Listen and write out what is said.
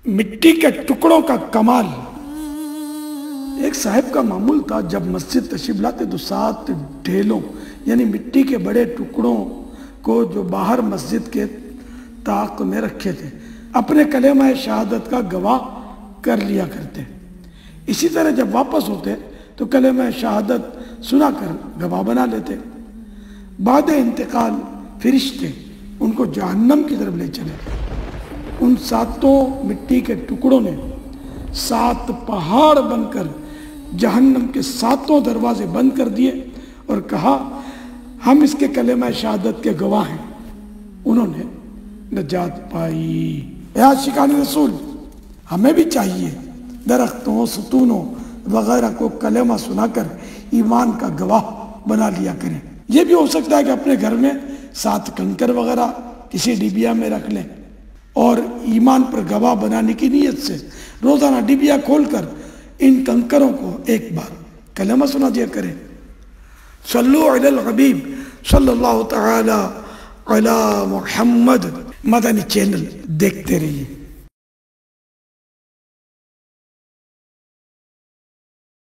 مٹی کے ٹکڑوں کا کمال۔ ایک صاحب کا معمول تھا جب مسجد تشریف لاتے تو 7 ڈھیلوں یعنی مٹی کے بڑے ٹکڑوں کو جو باہر مسجد کے طاق میں رکھے تھے اپنے کلمہ شہادت کا گواہ کر لیا کرتے۔ اسی طرح جب واپس ہوتے تو کلمہ شہادت سنا کر گواہ بنا لیتے۔ بعد انتقال فرشتے ان کو جہنم کی طرف لے چلے۔ ان 7 مٹی کے ٹکڑوں نے 7 پہاڑ بن کر جہنم کے 7 دروازے بند کر دیے اور کہا ہم اس کے کلمہ شہادت کے گواہ ہیں۔ انہوں نے نجات پائی۔ اے عاشقان رسول، ہمیں بھی چاہیے درختوں، ستونوں وغیرہ کو کلمہ سنا کر ایمان کا گواہ بنا لیا کریں۔ یہ بھی ہو سکتا ہے کہ اپنے گھر میں 7 کنکر وغیرہ کسی ڈبیا میں رکھ لیں اور ایمان پر گواہ بنانے کی نیت سے روزانہ ڈبیا کھول کر ان کنکروں کو ایک بار کلمہ سنا دیا کریں۔ صلو علی الحبیب صلی اللہ تعالی علی محمد۔ مدنی چینل دیکھتے رہیے۔